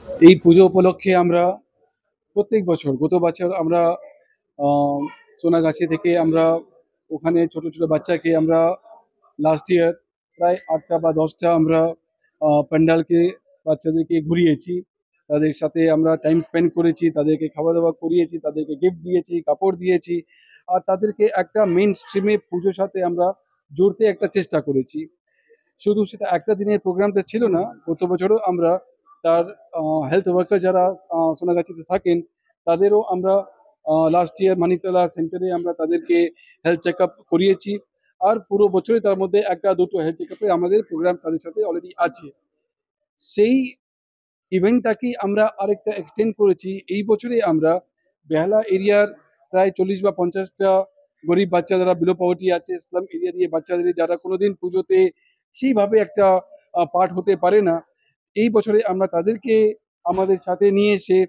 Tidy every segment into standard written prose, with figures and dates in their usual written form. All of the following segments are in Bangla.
এই পুজো উপলক্ষে আমরা প্রত্যেক বছর, গত বছর আমরা সোনাগাছি থেকে আমরা ওখানে ছোট ছোট বাচ্চাকে আমরা লাস্ট ইয়ার প্রায় 8টা বা 10টা আমরা প্যান্ডালকে বাচ্চাদেরকে ঘুরিয়েছি। তাদের সাথে আমরা টাইম স্পেন্ড করেছি, তাদেরকে খাওয়া দাওয়া করিয়েছি, তাদেরকে গিফট দিয়েছি, কাপড় দিয়েছি। আর তাদেরকে একটা মেন স্ট্রিমে পুজোর সাথে আমরা জুড়তে একটা চেষ্টা করেছি। শুধু সেটা একটা দিনের প্রোগ্রামটা ছিল না, গত বছরও আমরা তার হেলথ ওয়ার্কার যারা সোনাগাছিতে থাকেন তাদেরও আমরা লাস্ট ইয়ার মানিকতলা সেন্টারে আমরা তাদেরকে হেলথ চেক আপ করিয়েছি। আর পুরো বছরে তার মধ্যে একটা দুটো হেলথ চেক আপে আমাদের প্রোগ্রাম তাদের সাথে অলরেডি আছে। সেই ইভেন্টটাকে আমরা আরেকটা এক্সটেন্ড করেছি। এই বছরে আমরা বেহালা এরিয়ার প্রায় 40 বা 50টা গরিব বাচ্চা যারা বিলো পভার্টি আছে, স্লাম এরিয়া দিয়ে বাচ্চাদের যারা কোনোদিন পুজোতে সেইভাবে একটা পার্ট হতে পারে না, এই বছরে আমরা তাদেরকে আমাদের সাথে নিয়ে এসে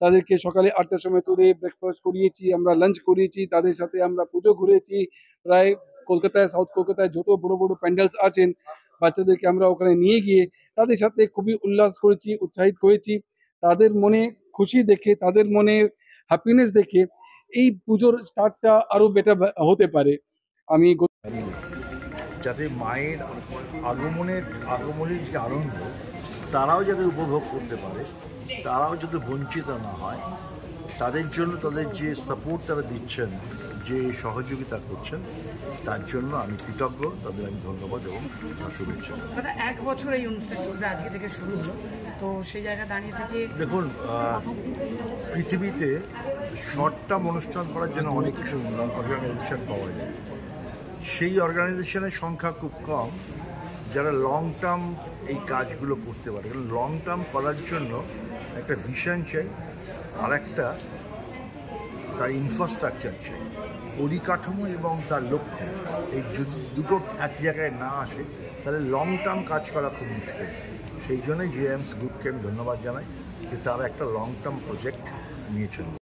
তাদেরকে সকালে 8টার সময় তুলে ব্রেকফাস্ট করিয়েছি, আমরা লাঞ্চ করিয়েছি, তাদের সাথে আমরা পুজো ঘুরেছি। প্রায় কলকাতায়, সাউথ কলকাতায় যত বড় বড় প্যান্ডেলস আছেন, বাচ্চাদেরকে আমরা ওখানে নিয়ে গিয়ে তাদের সাথে খুবই উল্লাস করেছি, উৎসাহিত করেছি। তাদের মনে খুশি দেখে, তাদের মনে হ্যাপিনেস দেখে এই পুজোর স্টার্টটা আরো বেটার হতে পারে। আমি যাতে মায়ের আগমনের যে আনন্দ তারাও যাতে উপভোগ করতে পারে, তারাও যাতে বঞ্চিত না হয়, তাদের জন্য তাদের যে সাপোর্ট তারা দিচ্ছেন, যে সহযোগিতা করছেন, তার জন্য আমি কৃতজ্ঞ, তাদের আমি ধন্যবাদ এবং শুভেচ্ছা। এক বছর এই অনুষ্ঠান চলবে, আজকে থেকে শুরু হলো, তো সেই জায়গা দাঁড়িয়ে থেকে দেখুন, পৃথিবীতে শর্ট টার্ম অনুষ্ঠান করার জন্য অনেক কিছু অর্গানাইজেশন পাওয়া যায়। সেই অর্গানাইজেশনের সংখ্যা খুব কম যারা লং টার্ম এই কাজগুলো করতে পারে। কারণ লং টার্ম করার জন্য একটা ভিশন চাই, আর একটা তার ইনফ্রাস্ট্রাকচার চাই, পরিকাঠামো এবং তার লক্ষ্য। এই যদি দুটো এক জায়গায় না আসে তাহলে লং টার্ম কাজ করা খুব মুশকিল। সেই জন্যই জেএমস গ্রুপকে আমি ধন্যবাদ জানাই যে তারা একটা লং টার্ম প্রজেক্ট নিয়ে চলবে।